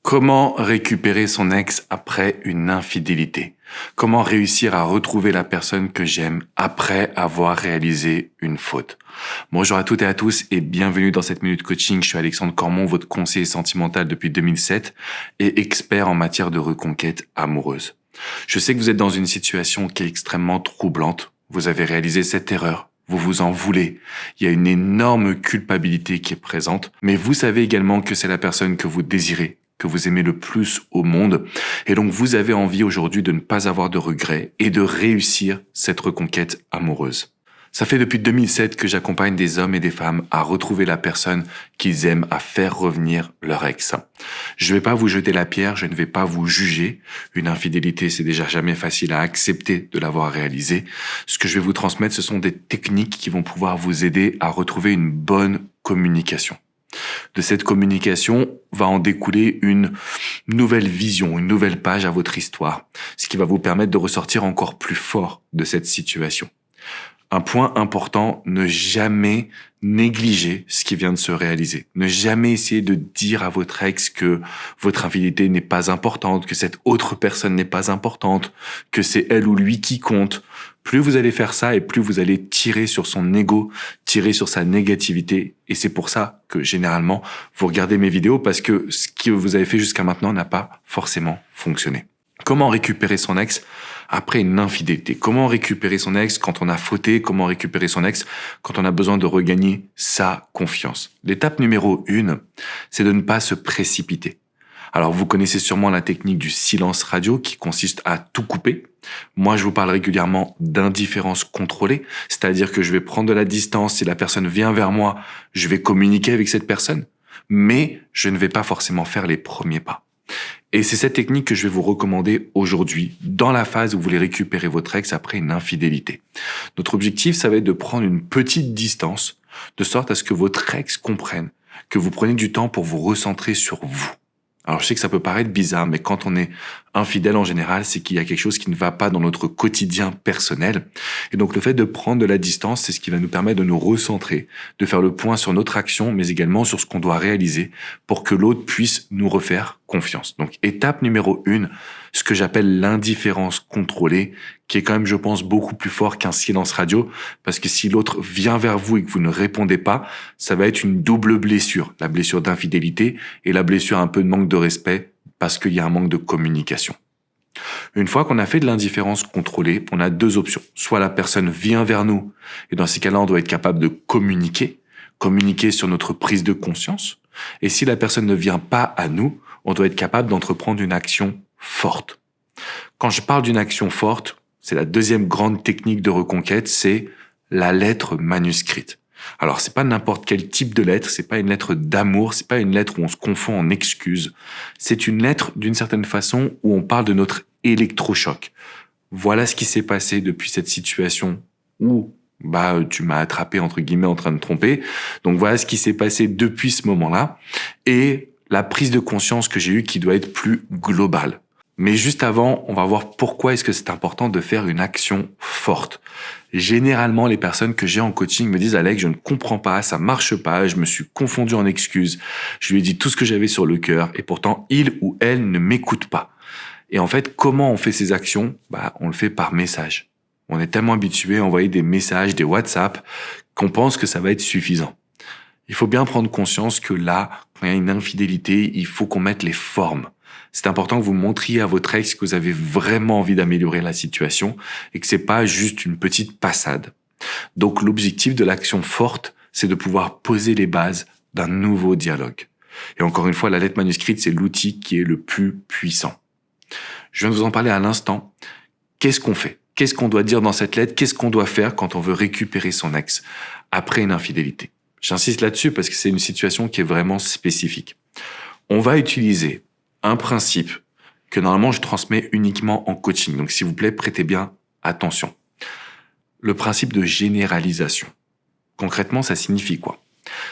Comment récupérer son ex après une infidélité? Comment réussir à retrouver la personne que j'aime après avoir réalisé une faute? Bonjour à toutes et à tous et bienvenue dans cette Minute Coaching. Je suis Alexandre Cormon, votre conseiller sentimental depuis 2007 et expert en matière de reconquête amoureuse. Je sais que vous êtes dans une situation qui est extrêmement troublante. Vous avez réalisé cette erreur. Vous vous en voulez. Il y a une énorme culpabilité qui est présente, mais vous savez également que c'est la personne que vous désirez, que vous aimez le plus au monde. Et donc, vous avez envie aujourd'hui de ne pas avoir de regrets et de réussir cette reconquête amoureuse. Ça fait depuis 2007 que j'accompagne des hommes et des femmes à retrouver la personne qu'ils aiment, à faire revenir leur ex. Je ne vais pas vous jeter la pierre, je ne vais pas vous juger. Une infidélité, c'est déjà jamais facile à accepter de l'avoir réalisée. Ce que je vais vous transmettre, ce sont des techniques qui vont pouvoir vous aider à retrouver une bonne communication. De cette communication va en découler une nouvelle vision, une nouvelle page à votre histoire, ce qui va vous permettre de ressortir encore plus fort de cette situation. Un point important, ne jamais négliger ce qui vient de se réaliser. Ne jamais essayer de dire à votre ex que votre infidélité n'est pas importante, que cette autre personne n'est pas importante, que c'est elle ou lui qui compte. Plus vous allez faire ça et plus vous allez tirer sur son ego, tirer sur sa négativité. Et c'est pour ça que généralement, vous regardez mes vidéos parce que ce que vous avez fait jusqu'à maintenant n'a pas forcément fonctionné. Comment récupérer son ex après une infidélité? Comment récupérer son ex quand on a fauté? Comment récupérer son ex quand on a besoin de regagner sa confiance? L'étape numéro 1, c'est de ne pas se précipiter. Alors, vous connaissez sûrement la technique du silence radio qui consiste à tout couper. Moi, je vous parle régulièrement d'indifférence contrôlée, c'est-à-dire que je vais prendre de la distance. Si la personne vient vers moi, je vais communiquer avec cette personne, mais je ne vais pas forcément faire les premiers pas. Et c'est cette technique que je vais vous recommander aujourd'hui, dans la phase où vous voulez récupérer votre ex après une infidélité. Notre objectif, ça va être de prendre une petite distance, de sorte à ce que votre ex comprenne que vous prenez du temps pour vous recentrer sur vous. Alors, je sais que ça peut paraître bizarre, mais quand on est infidèle en général, c'est qu'il y a quelque chose qui ne va pas dans notre quotidien personnel. Et donc, le fait de prendre de la distance, c'est ce qui va nous permettre de nous recentrer, de faire le point sur notre action, mais également sur ce qu'on doit réaliser pour que l'autre puisse nous refaire confiance. Donc, étape numéro 1, ce que j'appelle l'indifférence contrôlée, qui est quand même, je pense, beaucoup plus fort qu'un silence radio, parce que si l'autre vient vers vous et que vous ne répondez pas, ça va être une double blessure, la blessure d'infidélité et la blessure un peu de manque de respect, parce qu'il y a un manque de communication. Une fois qu'on a fait de l'indifférence contrôlée, on a deux options. Soit la personne vient vers nous, et dans ces cas-là, on doit être capable de communiquer sur notre prise de conscience. Et si la personne ne vient pas à nous, on doit être capable d'entreprendre une action forte. Quand je parle d'une action forte, c'est la deuxième grande technique de reconquête, c'est la lettre manuscrite. Alors, c'est pas n'importe quel type de lettre, c'est pas une lettre d'amour, c'est pas une lettre où on se confond en excuses. C'est une lettre, d'une certaine façon, où on parle de notre électrochoc. Voilà ce qui s'est passé depuis cette situation où, tu m'as attrapé, entre guillemets, en train de tromper. Donc, voilà ce qui s'est passé depuis ce moment-là. Et la prise de conscience que j'ai eue qui doit être plus globale. Mais juste avant, on va voir pourquoi est-ce que c'est important de faire une action forte. Généralement, les personnes que j'ai en coaching me disent « Alex, je ne comprends pas, ça marche pas, je me suis confondu en excuses, je lui ai dit tout ce que j'avais sur le cœur et pourtant il ou elle ne m'écoute pas. » Et en fait, comment on fait ces actions? On le fait par message. On est tellement habitué à envoyer des messages, des WhatsApp, qu'on pense que ça va être suffisant. Il faut bien prendre conscience que là, quand il y a une infidélité, il faut qu'on mette les formes. C'est important que vous montriez à votre ex que vous avez vraiment envie d'améliorer la situation et que c'est pas juste une petite passade. Donc, l'objectif de l'action forte, c'est de pouvoir poser les bases d'un nouveau dialogue. Et encore une fois, la lettre manuscrite, c'est l'outil qui est le plus puissant. Je viens de vous en parler à l'instant. Qu'est-ce qu'on fait? Qu'est-ce qu'on doit dire dans cette lettre? Qu'est-ce qu'on doit faire quand on veut récupérer son ex après une infidélité? J'insiste là-dessus parce que c'est une situation qui est vraiment spécifique. On va utiliser un principe que normalement je transmets uniquement en coaching. Donc, s'il vous plaît, prêtez bien attention. Le principe de généralisation. Concrètement, ça signifie quoi?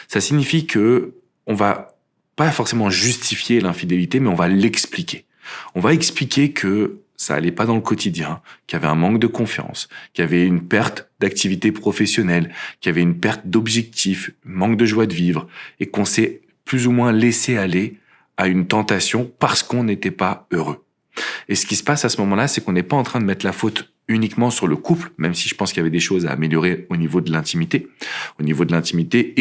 Ça signifie que on va pas forcément justifier l'infidélité, mais on va l'expliquer. On va expliquer que ça allait pas dans le quotidien, qu'il y avait un manque de confiance, qu'il y avait une perte d'activité professionnelle, qu'il y avait une perte d'objectifs, manque de joie de vivre, et qu'on s'est plus ou moins laissé aller à une tentation parce qu'on n'était pas heureux. Et ce qui se passe à ce moment-là, c'est qu'on n'est pas en train de mettre la faute uniquement sur le couple, même si je pense qu'il y avait des choses à améliorer au niveau de l'intimité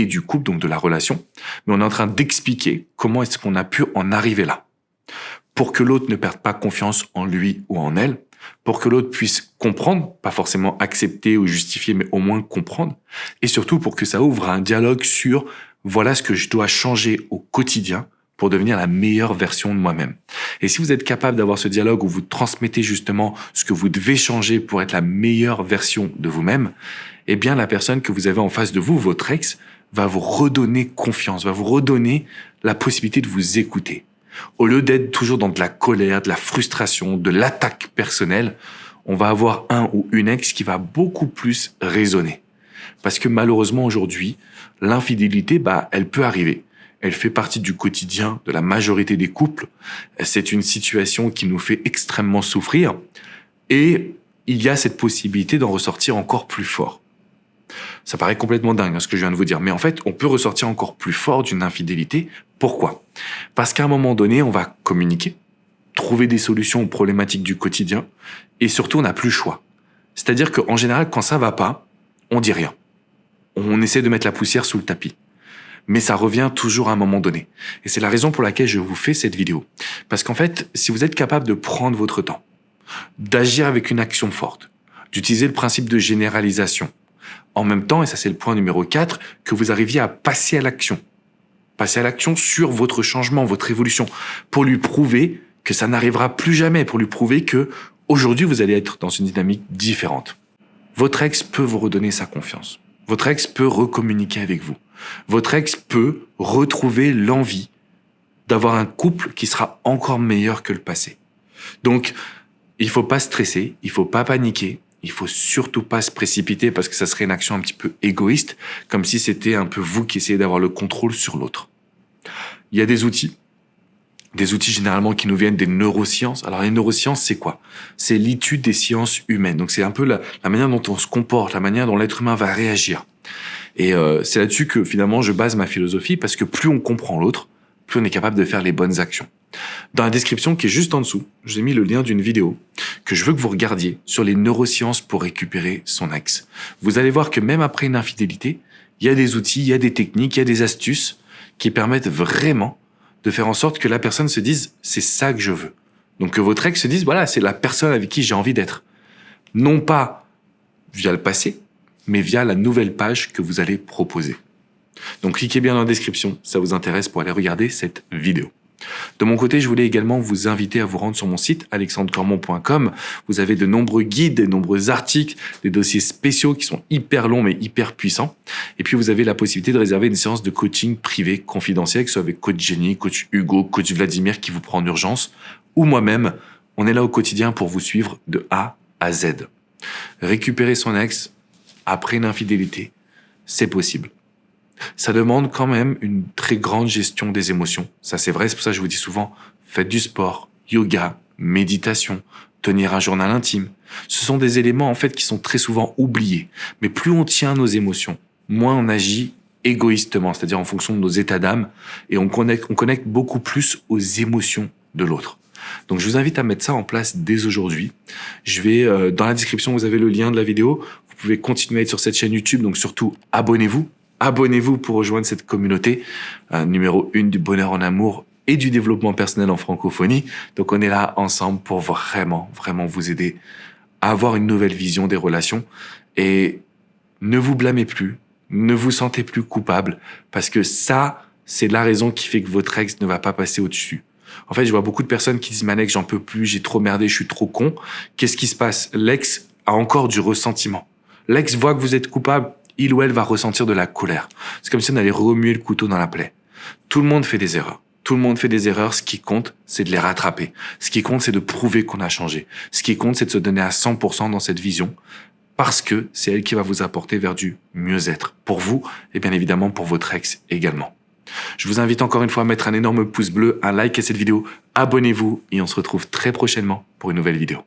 et du couple, donc de la relation. Mais on est en train d'expliquer comment est-ce qu'on a pu en arriver là. Pour que l'autre ne perde pas confiance en lui ou en elle, pour que l'autre puisse comprendre, pas forcément accepter ou justifier, mais au moins comprendre, et surtout pour que ça ouvre un dialogue sur voilà ce que je dois changer au quotidien pour devenir la meilleure version de moi-même. Et si vous êtes capable d'avoir ce dialogue où vous transmettez justement ce que vous devez changer pour être la meilleure version de vous-même, eh bien la personne que vous avez en face de vous, votre ex, va vous redonner confiance, va vous redonner la possibilité de vous écouter. Au lieu d'être toujours dans de la colère, de la frustration, de l'attaque personnelle, on va avoir un ou une ex qui va beaucoup plus raisonner. Parce que malheureusement aujourd'hui, l'infidélité, elle peut arriver. Elle fait partie du quotidien de la majorité des couples. C'est une situation qui nous fait extrêmement souffrir. Et il y a cette possibilité d'en ressortir encore plus fort. Ça paraît complètement dingue, ce que je viens de vous dire. Mais en fait, on peut ressortir encore plus fort d'une infidélité. Pourquoi ? Parce qu'à un moment donné, on va communiquer, trouver des solutions aux problématiques du quotidien. Et surtout, on n'a plus le choix. C'est-à-dire qu'en général, quand ça va pas, on dit rien. On essaie de mettre la poussière sous le tapis. Mais ça revient toujours à un moment donné. Et c'est la raison pour laquelle je vous fais cette vidéo. Parce qu'en fait, si vous êtes capable de prendre votre temps, d'agir avec une action forte, d'utiliser le principe de généralisation, en même temps, et ça c'est le point numéro 4, que vous arriviez à passer à l'action. Passer à l'action sur votre changement, votre évolution, pour lui prouver que ça n'arrivera plus jamais, pour lui prouver que aujourd'hui vous allez être dans une dynamique différente. Votre ex peut vous redonner sa confiance. Votre ex peut recommuniquer avec vous. Votre ex peut retrouver l'envie d'avoir un couple qui sera encore meilleur que le passé. Donc, il faut pas stresser, il faut pas paniquer, il faut surtout pas se précipiter parce que ça serait une action un petit peu égoïste, comme si c'était un peu vous qui essayez d'avoir le contrôle sur l'autre. Il y a des outils généralement qui nous viennent des neurosciences. Alors les neurosciences, c'est quoi ? C'est l'étude des sciences humaines. Donc c'est un peu la manière dont on se comporte, la manière dont l'être humain va réagir. Et c'est là-dessus que finalement je base ma philosophie, parce que plus on comprend l'autre, plus on est capable de faire les bonnes actions. Dans la description qui est juste en dessous, je vous ai mis le lien d'une vidéo que je veux que vous regardiez sur les neurosciences pour récupérer son ex. Vous allez voir que même après une infidélité, il y a des outils, il y a des techniques, il y a des astuces qui permettent vraiment de faire en sorte que la personne se dise « c'est ça que je veux ». Donc que votre ex se dise « voilà, c'est la personne avec qui j'ai envie d'être ». Non pas via le passé, mais via la nouvelle page que vous allez proposer. Donc cliquez bien dans la description si ça vous intéresse pour aller regarder cette vidéo. De mon côté, je voulais également vous inviter à vous rendre sur mon site alexandrecormon.com. Vous avez de nombreux guides, de nombreux articles, des dossiers spéciaux qui sont hyper longs mais hyper puissants. Et puis vous avez la possibilité de réserver une séance de coaching privé confidentielle, que ce soit avec coach Jenny, coach Hugo, coach Vladimir qui vous prend en urgence, ou moi-même. On est là au quotidien pour vous suivre de A à Z. Récupérer son ex après une infidélité, c'est possible. Ça demande quand même une très grande gestion des émotions. Ça, c'est vrai. C'est pour ça que je vous dis souvent, faites du sport, yoga, méditation, tenir un journal intime. Ce sont des éléments, en fait, qui sont très souvent oubliés. Mais plus on tient nos émotions, moins on agit égoïstement, c'est-à-dire en fonction de nos états d'âme, et on connecte beaucoup plus aux émotions de l'autre. Donc, je vous invite à mettre ça en place dès aujourd'hui. Dans la description, vous avez le lien de la vidéo. Vous pouvez continuer à être sur cette chaîne YouTube. Donc, surtout, abonnez-vous. Abonnez-vous pour rejoindre cette communauté numéro 1 du bonheur en amour et du développement personnel en francophonie. Donc on est là ensemble pour vraiment vous aider à avoir une nouvelle vision des relations. Et ne vous blâmez plus, ne vous sentez plus coupable, parce que ça, c'est la raison qui fait que votre ex ne va pas passer au-dessus. En fait, je vois beaucoup de personnes qui disent « Manex, j'en peux plus, j'ai trop merdé, je suis trop con ». Qu'est-ce qui se passe ? L'ex a encore du ressentiment. L'ex voit que vous êtes coupable, il ou elle va ressentir de la colère. C'est comme si on allait remuer le couteau dans la plaie. Tout le monde fait des erreurs. Tout le monde fait des erreurs. Ce qui compte, c'est de les rattraper. Ce qui compte, c'est de prouver qu'on a changé. Ce qui compte, c'est de se donner à 100% dans cette vision, parce que c'est elle qui va vous apporter vers du mieux-être. Pour vous, et bien évidemment pour votre ex également. Je vous invite encore une fois à mettre un énorme pouce bleu, un like à cette vidéo. Abonnez-vous et on se retrouve très prochainement pour une nouvelle vidéo.